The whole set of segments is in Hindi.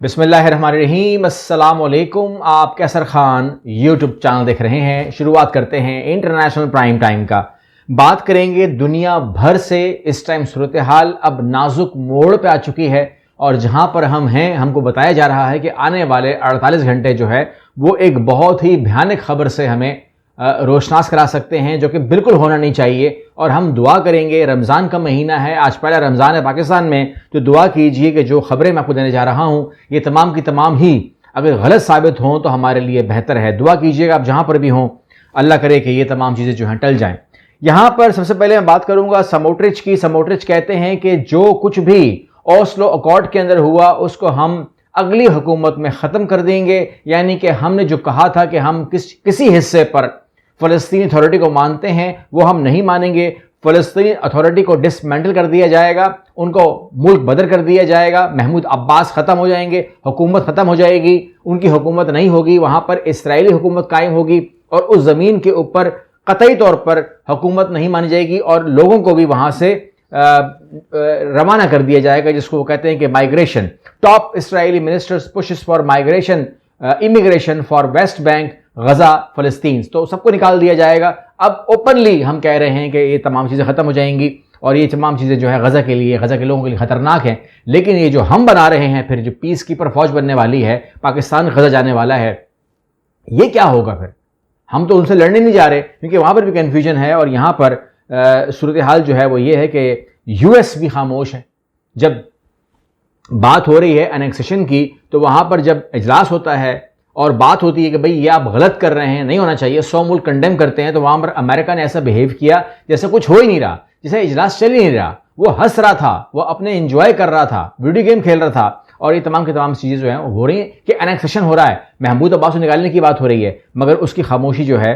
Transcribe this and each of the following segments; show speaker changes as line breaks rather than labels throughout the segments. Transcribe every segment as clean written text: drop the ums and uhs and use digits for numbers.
बिस्मिल्लाहिर्रहमानिर्रहीम, अस्सलाम वालेकुम। आप कैसर खान यूट्यूब चैनल देख रहे हैं। शुरुआत करते हैं इंटरनेशनल प्राइम टाइम का। बात करेंगे दुनिया भर से। इस टाइम सूरत हाल अब नाजुक मोड़ पे आ चुकी है और जहां पर हम हैं हमको बताया जा रहा है कि आने वाले 48 घंटे जो है वो एक बहुत ही भयानक खबर से हमें रोशनास करा सकते हैं, जो कि बिल्कुल होना नहीं चाहिए। और हम दुआ करेंगे, रमज़ान का महीना है, आज पहला रमज़ान है पाकिस्तान में, तो दुआ कीजिए कि जो खबरें मैं आपको देने जा रहा हूँ ये तमाम की तमाम ही अगर गलत साबित हों तो हमारे लिए बेहतर है। दुआ कीजिएगा आप जहाँ पर भी हों, अल्लाह करे कि ये तमाम चीज़ें जो हैं टल जाएँ। यहाँ पर सबसे पहले मैं बात करूँगा समोट्रिच की। समोट्रिच कहते हैं कि जो कुछ भी ओस्लो अकॉर्ड के अंदर हुआ उसको हम अगली हुकूमत में ख़त्म कर देंगे। यानी कि हमने जो कहा था कि हम किसी हिस्से पर फ़लस्तीनी अथॉरिटी को मानते हैं वो हम नहीं मानेंगे। फ़लस्तीनी अथॉरिटी को डिसमेंटल कर दिया जाएगा, उनको मुल्क बदर कर दिया जाएगा, महमूद अब्बास ख़त्म हो जाएंगे, हुकूमत ख़त्म हो जाएगी, उनकी हुकूमत नहीं होगी, वहाँ पर इसराइली हुकूमत कायम होगी और उस ज़मीन के ऊपर कतई तौर पर हुकूमत नहीं मानी जाएगी और लोगों को भी वहाँ से रवाना कर दिया जाएगा, जिसको वो कहते हैं कि migration. Top Israeli ministers pushes for migration immigration for West Bank Gaza फ़लस्तीन, तो सबको निकाल दिया जाएगा। अब ओपनली हम कह रहे हैं कि ये तमाम चीज़ें ख़त्म हो जाएंगी और ये तमाम चीज़ें जो है गज़ा के लिए, गज़ा के लोगों के लिए ख़तरनाक हैं। लेकिन ये जो हम बना रहे हैं, फिर जो पीस कीपर फौज बनने वाली है, पाकिस्तान गज़ा जाने वाला है, ये क्या होगा फिर? हम तो उनसे लड़ने नहीं जा रहे, क्योंकि वहाँ पर भी कन्फ्यूजन है। और यहाँ पर सूरत हाल जो है वो ये है कि यूएस भी खामोश है। जब बात हो रही है एनेक्सेशन की, तो वहाँ पर जब इजलास होता है और बात होती है कि भाई ये आप गलत कर रहे हैं, नहीं होना चाहिए, 100 मुल्क कंडेम करते हैं, तो वहाँ पर अमेरिका ने ऐसा बिहेव किया जैसे कुछ हो ही नहीं रहा, जैसे इजलास चल ही नहीं रहा। वो हंस रहा था, वो अपने एंजॉय कर रहा था, वीडियो गेम खेल रहा था। और ये तमाम की तमाम चीज़ें जो हैं हो रही हैं कि एनेक्सेशन हो रहा है, महमूद अब्बास को निकालने की बात हो रही है, मगर उसकी खामोशी जो है,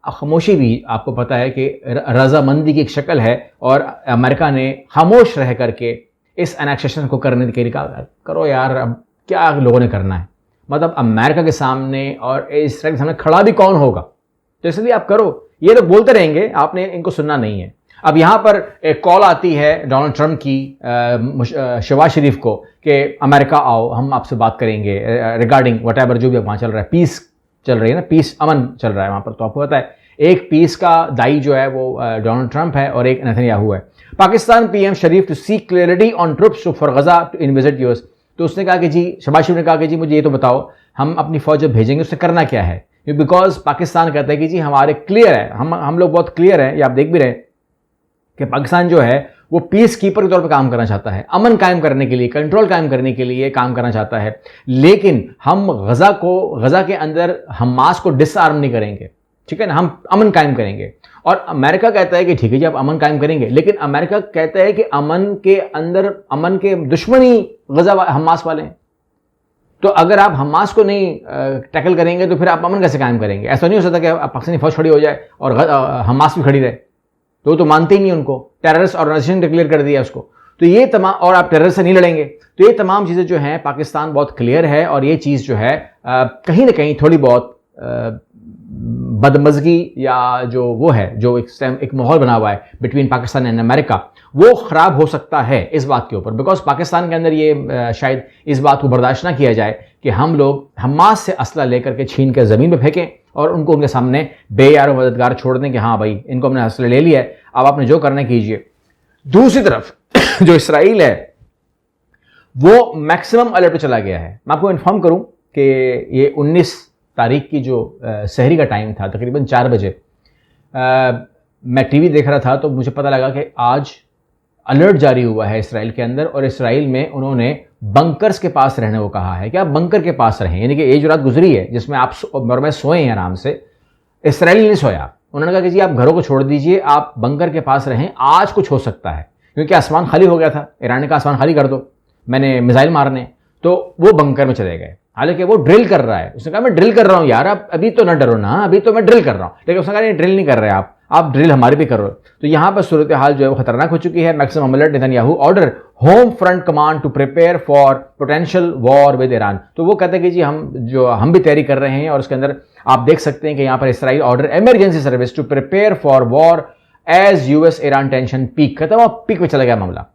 खामोशी भी आपको पता है कि रजामंदी की एक शक्ल है। और अमेरिका ने खामोश रह करके इस एनेक्सेशन को करने के लिए कहा करो यार, अब क्या लोगों ने करना है, मतलब अमेरिका के सामने और इसराइल के सामने खड़ा भी कौन होगा, तो इसलिए आप करो। ये लोग बोलते रहेंगे, आपने इनको सुनना नहीं है। अब यहाँ पर एक कॉल आती है डोनाल्ड ट्रंप की शहबाज शरीफ को कि अमेरिका आओ, हम आपसे बात करेंगे रिगार्डिंग वट एवर जो भी वहाँ चल रहा है, पीस चल रही है ना, पीस अमन चल रहा है वहाँ पर। तो आपको पता है एक पीस का दाई जो है वो डोनाल्ड ट्रंप है और एक नेतन्याहू है। Pakistan PM Sharif to seek clarity on troops for Gaza to in visit US. तो उसने कहा कि जी, शहबाज शरीफ ने कहा कि जी मुझे ये तो बताओ, हम अपनी फौज जब भेजेंगे उससे करना क्या है, बिकॉज पाकिस्तान कहता है कि जी हमारे क्लियर है, हम लोग बहुत क्लियर हैं, ये आप देख भी रहे हैं कि पाकिस्तान जो है वो पीस कीपर के तौर पर काम करना चाहता है, अमन कायम करने के लिए, कंट्रोल कायम करने के लिए काम करना चाहता है। लेकिन हम गजा के अंदर हमास को डिसआर्म नहीं करेंगे, ठीक है ना, हम अमन कायम करेंगे। और अमेरिका कहता है कि ठीक है जी आप अमन कायम करेंगे, लेकिन अमेरिका कहता है कि अमन के अंदर अमन के दुश्मन ही गजा हमास वाले हैं। तो अगर आप हमास को नहीं टैकल करेंगे तो फिर आप अमन कैसे कायम करेंगे? ऐसा नहीं हो सकता कि पाकिस्तानी फौज खड़ी हो जाए और हमास भी खड़ी रहे, तो मानते ही नहीं उनको, टेररिस्ट ऑर्गेनाइजेशन डिक्लेयर कर दिया उसको। तो ये तमाम, और आप टेररिस्ट से नहीं लड़ेंगे, तो ये तमाम चीज़ें जो हैं पाकिस्तान बहुत क्लियर है। और ये चीज़ जो है कहीं ना कहीं थोड़ी बहुत बदमज़गी या जो वो है, जो एक माहौल बना हुआ है बिटवीन पाकिस्तान एंड अमेरिका, वो ख़राब हो सकता है इस बात के ऊपर। बिकॉज पाकिस्तान के अंदर ये शायद इस बात को बर्दाश्त ना किया जाए कि हम लोग हमास से असला लेकर के छीन कर ज़मीन पर फेंकें और उनको उनके सामने बेयार मददगार छोड़ दें कि हाँ भाई इनको हमने असला ले लिया है, अब आपने जो करना कीजिए। दूसरी तरफ जो इसराइल है वो मैक्सिमम अलर्ट पर चला गया है। मैं आपको इन्फॉर्म करूँ कि ये 19 तारीख की जो सहरी का टाइम था, तकरीबन 4 बजे, मैं टीवी देख रहा था तो मुझे पता लगा कि आज अलर्ट जारी हुआ है इसराइल के अंदर। और इसराइल में उन्होंने बंकर्स के पास रहने को कहा है कि आप बंकर के पास रहें, यानी कि ये जो रात गुजरी है जिसमें आप और मैं सोए हैं आराम से, इसराइल ने सोया। उन्होंने कहा कि जी आप घरों को छोड़ दीजिए, आप बंकर के पास रहें, आज कुछ हो सकता है, क्योंकि आसमान खाली हो गया था। ईरान ने कहा आसमान खाली कर दो, मैंने मिसाइल मारने, तो वो बंकर में चले गए। हालांकि वो ड्रिल कर रहा है, उसने कहा मैं ड्रिल कर रहा हूँ यार, आप अभी तो ना डरो ना, अभी तो मैं ड्रिल कर रहा हूँ। लेकिन उसने कहा नहीं, ड्रिल नहीं कर रहे आप ड्रिल हमारी भी करो। तो यहाँ पर सूरत हाल जो है वो खतरनाक हो चुकी है। Maximum alert, Netanyahu order home front command to prepare for potential war with Iran. तो वो कहते हैं कि जी हम भी तैयारी कर रहे हैं। और उसके अंदर आप देख सकते हैं कि यहाँ पर Israel order emergency service to prepare for war as US Iran tension peak. कहता है वो पीक पे चला गया मामला।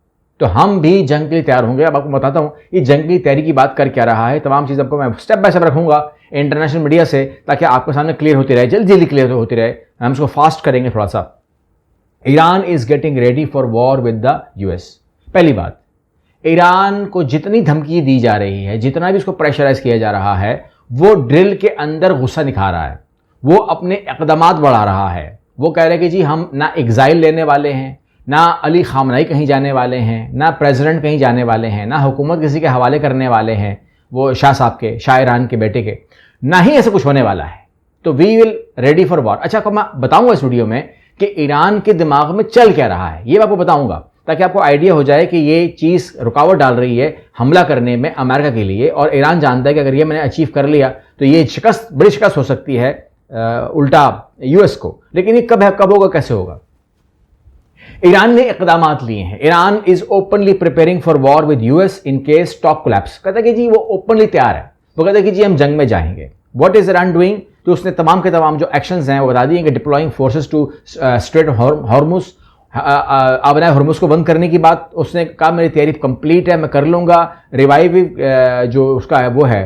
तो हम भी जंग के लिए तैयार होंगे। अब आपको बताता हूँ ये जंग की तैयारी की बात कर क्या रहा है, तमाम चीज़ आपको मैं स्टेप बाय स्टेप रखूंगा इंटरनेशनल मीडिया से, ताकि आपके सामने क्लियर होती रहे, जल्दी जल्दी क्लियर होती रहे। हम इसको फास्ट करेंगे थोड़ा सा। Iran is getting ready for war with the US. पहली बात, ईरान को जितनी धमकी दी जा रही है, जितना भी इसको प्रेशराइज किया जा रहा है, वो ड्रिल के अंदर गुस्सा दिखा रहा है, वो अपने इक़दामात बढ़ा रहा है। वो कह रहे हैं कि जी हम ना एग्जाइल लेने वाले हैं, ना अली खामनाई कहीं जाने वाले हैं, ना प्रेसिडेंट कहीं जाने वाले हैं, ना हुकूमत किसी के हवाले करने वाले हैं, वो शाह साहब के, शाह ईरान के बेटे के, ना ही ऐसा कुछ होने वाला है। तो we will ready for war. अच्छा, मैं बताऊंगा इस वीडियो में कि ईरान के दिमाग में चल क्या रहा है, ये मैं आपको बताऊंगा, ताकि आपको आइडिया हो जाए कि ये चीज़ रुकावट डाल रही है हमला करने में अमेरिका के लिए। और ईरान जानता है कि अगर ये मैंने अचीव कर लिया तो ये शिकस्त, बड़ी शिकस्त हो सकती है उल्टा यूएस को। लेकिन ये कब है, कब होगा, कैसे होगा? ईरान ने इक़दामात लिए हैं। Iran is openly preparing for war with US in case talk collapse. कहता है कि जी वो ओपनली तैयार है, वो कहता है कि जी हम जंग में जाएंगे। What is Iran doing? तो उसने तमाम के तमाम जो एक्शंस हैं वो बता दिए कि deploying forces to Strait Hormuz, आबनाए हॉर्मुज को बंद करने की बात उसने कहा मेरी तैयारी कंप्लीट है, मैं कर लूँगा। रिवाइव जो उसका है वो है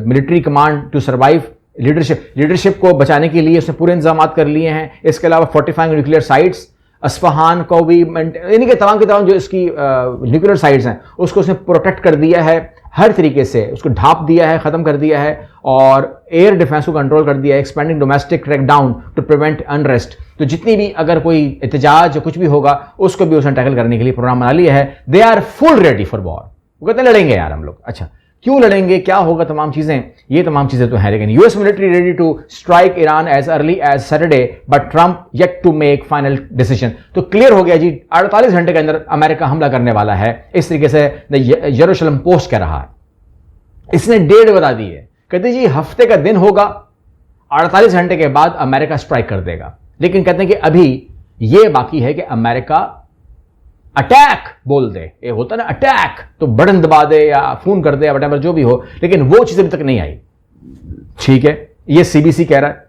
military command to survive, leadership को बचाने के लिए उसने पूरे इंतजाम कर लिए हैं। इसके अलावा फोर्टिफाइंग न्यूक्लियर साइट्स, अस्फहान को भी, यानी कि तमाम के तमाम जो इसकी न्यूक्लियर साइट्स हैं उसको उसने प्रोटेक्ट कर दिया है, हर तरीके से उसको ढांप दिया है, ख़त्म कर दिया है, और एयर डिफेंस को कंट्रोल कर दिया है, expanding domestic crackdown to prevent unrest. तो जितनी भी अगर कोई एहतजाज या कुछ भी होगा उसको भी उसने टैकल करने के लिए प्रोग्राम बना लिया है। They are full ready for war. वो कहते हैं लड़ेंगे यार हम लोग। अच्छा, क्यों लड़ेंगे, क्या होगा, तमाम चीजें, ये तमाम चीजें तो हैं। लेकिन US military ready to strike Iran as early as Saturday, but Trump yet to make final decision. तो क्लियर हो गया जी 48 घंटे के अंदर अमेरिका हमला करने वाला है, इस तरीके से यरूशलेम पोस्ट कह रहा है। इसने डेट बता दी है, कहते जी हफ्ते का दिन होगा, 48 घंटे के बाद अमेरिका स्ट्राइक कर देगा। लेकिन कहते हैं कि अभी यह बाकी है कि अमेरिका अटैक बोल दे, ये होता ना अटैक, तो बटन दबा दे या फोन कर दे या वटेवर जो भी हो, लेकिन वो चीज अभी तक नहीं आई। ठीक है, ये सीबीसी कह रहा है।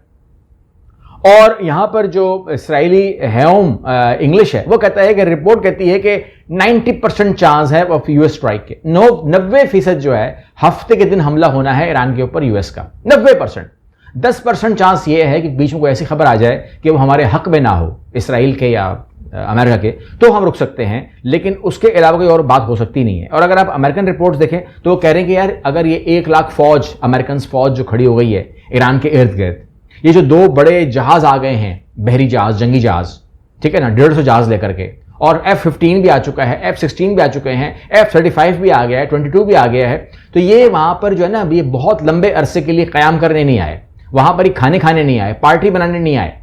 और यहां पर जो इसराइली होम इंग्लिश है वो कहता है कि रिपोर्ट कहती है कि 90% चांस है ऑफ यूएस स्ट्राइक के। 90% जो है हफ्ते के दिन हमला होना है ईरान के ऊपर यूएस का, 90%। 10% चांस ये है कि बीच में कोई ऐसी खबर आ जाए कि वो हमारे हक में ना हो, इसराइल के या अमेरिका के, तो हम रुक सकते हैं, लेकिन उसके अलावा कोई और बात हो सकती नहीं है। और अगर आप अमेरिकन रिपोर्ट्स देखें तो वो कह रहे हैं कि यार अगर ये 1 लाख फौज, अमेरिकन फौज जो खड़ी हो गई है ईरान के इर्द गिर्द, ये जो 2 बड़े जहाज आ गए हैं, बहरी जहाज, जंगी जहाज, ठीक है ना, 150 जहाज लेकर के, और F-15 भी आ चुका है, F-16 भी आ चुके हैं, F-35 भी आ गया है, 22 भी आ गया है। तो ये वहां पर जो है ना, ये बहुत लंबे अरसे के लिए कयाम करने नहीं आए, वहां पर ही खाने नहीं आए, पार्टी बनाने नहीं आए,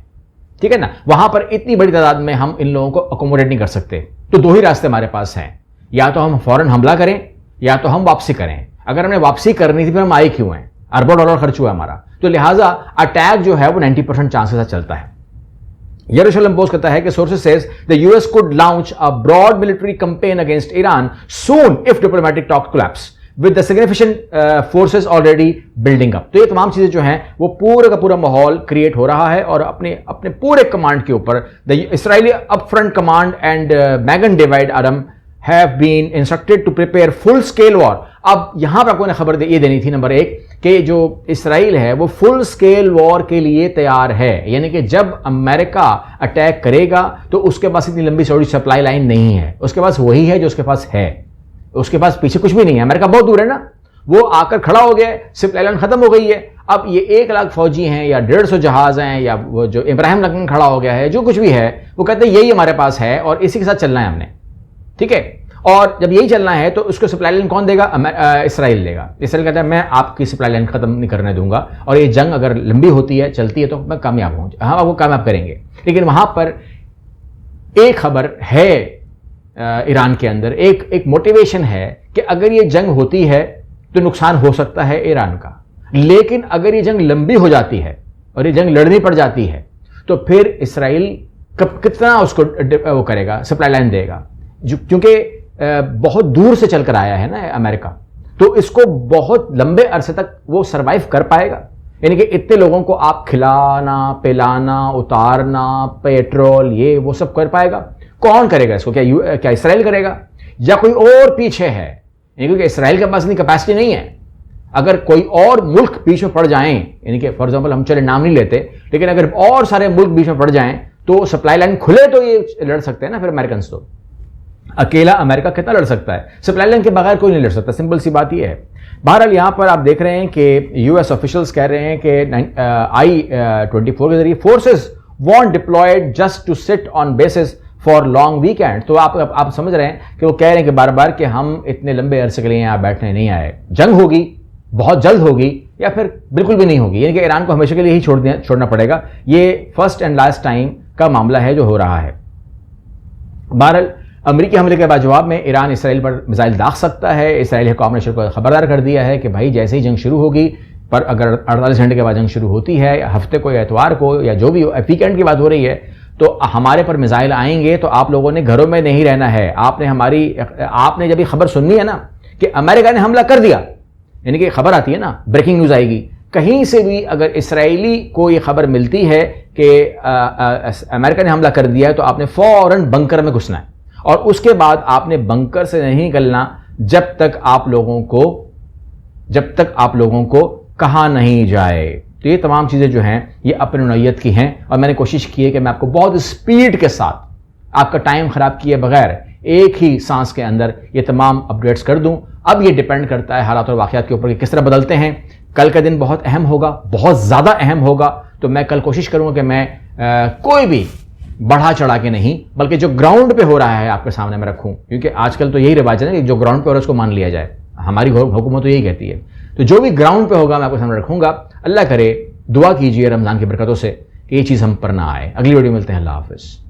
ठीक है ना। वहां पर इतनी बड़ी तादाद में हम इन लोगों को अकोमोडेट नहीं कर सकते। तो 2 ही रास्ते हमारे पास हैं, या तो हम फौरन हमला करें या तो हम वापसी करें। अगर हमने वापसी करनी थी फिर हम आए क्यों हैं, अरबों डॉलर खर्च हुआ हमारा। तो लिहाजा अटैक जो है वो 90% चांस के साथ चलता है। यरूशलेम पोस्ट कहता है कि sources says the US could launch a broad military campaign against Iran soon if diplomatic talk collapse with the significant forces already building up. तो ये तमाम चीजें जो हैं वो पूरा का पूरा माहौल क्रिएट हो रहा है, और अपने अपने पूरे कमांड के ऊपर the Israeli upfront command and Magen David Adom have been instructed to prepare full scale war. अब यहां पर आपको ने खबर ये देनी थी, नंबर 1, कि जो इसराइल है वो फुल स्केल वॉर के लिए तैयार है। यानी कि जब अमेरिका अटैक करेगा तो उसके पास इतनी लंबी चौड़ी सप्लाई लाइन नहीं है, उसके पास वही है जो उसके पास है, उसके पास पीछे कुछ भी नहीं है। अमेरिका बहुत दूर है ना, वो आकर खड़ा हो गया, सप्लाई लाइन खत्म हो गई है। अब ये 1 लाख फौजी हैं या 150 जहाज हैं, या वो जो इब्राहिम लिंकन खड़ा हो गया है, जो कुछ भी है, वो कहते हैं यही हमारे पास है और इसी के साथ चलना है हमने, ठीक है। और जब यही चलना है तो उसको सप्लाई लाइन कौन देगा? इसराइल देगा। इसराइल कहता है मैं आपकी सप्लाई लाइन खत्म नहीं करने दूंगा, और ये जंग अगर लंबी होती है, चलती है, तो मैं कामयाब हूँ, हाँ आपको कामयाब करेंगे। लेकिन वहां पर एक खबर है, ईरान के अंदर एक मोटिवेशन है कि अगर ये जंग होती है तो नुकसान हो सकता है ईरान का, लेकिन अगर ये जंग लंबी हो जाती है और ये जंग लड़नी पड़ जाती है तो फिर इसराइल कितना उसको वो करेगा, सप्लाई लाइन देगा, क्योंकि बहुत दूर से चलकर आया है ना अमेरिका, तो इसको बहुत लंबे अरसे तक वो सरवाइव कर पाएगा। यानी कि इतने लोगों को आप खिलाना, पिलाना, उतारना, पेट्रोल, ये वो सब कर पाएगा? कौन करेगा इसको? क्या इसराइल करेगा या कोई और पीछे है? क्योंकि इसराइल के पास इतनी कैपेसिटी नहीं है। अगर कोई और मुल्क बीच में पड़ जाएं, यानी कि फॉर एग्जांपल हम चले नाम नहीं लेते, लेकिन अगर और सारे मुल्क बीच में पड़ जाएं तो सप्लाई लाइन खुले तो ये लड़ सकते हैं ना। फिर अमेरिकन तो अकेला अमेरिका कितना लड़ सकता है? सप्लाई लाइन के बगैर कोई नहीं लड़ सकता, सिंपल सी बात ये है। बहरहाल यहां पर आप देख रहे हैं कि यूएस ऑफिशियल्स कह रहे हैं कि I-24 के जरिए forces want deployed just to sit on basis for long weekend. तो आप समझ रहे हैं कि वो कह रहे हैं कि बार बार कि हम इतने लंबे अरसे के लिए यहां बैठने नहीं आए। जंग होगी, बहुत जल्द होगी, या फिर बिल्कुल भी नहीं होगी, यानी कि ईरान को हमेशा के लिए ही छोड़ना पड़ेगा। ये फर्स्ट एंड लास्ट टाइम का मामला है जो हो रहा है। बहरहाल अमेरिकी हमले के बाद जवाब में ईरान इसराइल पर मिसाइल दाग सकता है। इसराइली हुक्म ने को खबरदार कर दिया है कि भाई जैसे ही जंग शुरू होगी, पर अगर 48 घंटे के बाद जंग शुरू होती है, हफ्ते को या एतवार को या जो भी वीकेंड की बात हो रही है, तो हमारे पर मिसाइल आएंगे तो आप लोगों ने घरों में नहीं रहना है। आपने जब ये खबर सुननी है ना कि अमेरिका ने हमला कर दिया, यानी कि खबर आती है ना, ब्रेकिंग न्यूज आएगी, कहीं से भी अगर इसराइली को ये खबर मिलती है कि अमेरिका ने हमला कर दिया है, तो आपने फौरन बंकर में घुसना है और उसके बाद आपने बंकर से नहीं निकलना जब तक आप लोगों को कहा नहीं जाए। तो ये तमाम चीज़ें जो हैं ये अपनी नौयत की हैं और मैंने कोशिश की है कि मैं आपको बहुत स्पीड के साथ आपका टाइम ख़राब किए बगैर एक ही सांस के अंदर ये तमाम अपडेट्स कर दूं। अब ये डिपेंड करता है हालात और वाक़यात के ऊपर कि किस तरह बदलते हैं। कल का दिन बहुत अहम होगा, बहुत ज़्यादा अहम होगा, तो मैं कल कोशिश करूँगा कि मैं कोई भी बढ़ा चढ़ा के नहीं, बल्कि जो ग्राउंड पे हो रहा है आपके सामने मैं रखूं, क्योंकि आजकल तो यही रिवाज है ना कि जो ग्राउंड पे हो रहा है उसको मान लिया जाए। हमारी हुकूमत तो यही कहती है। तो जो भी ग्राउंड पे होगा मैं आपके सामने रखूंगा। अल्लाह करे, दुआ कीजिए रमज़ान की बरकतों से कि ये चीज़ हम पर ना आए। अगली वीडियो मिलते हैं। अल्लाह हाफिज़।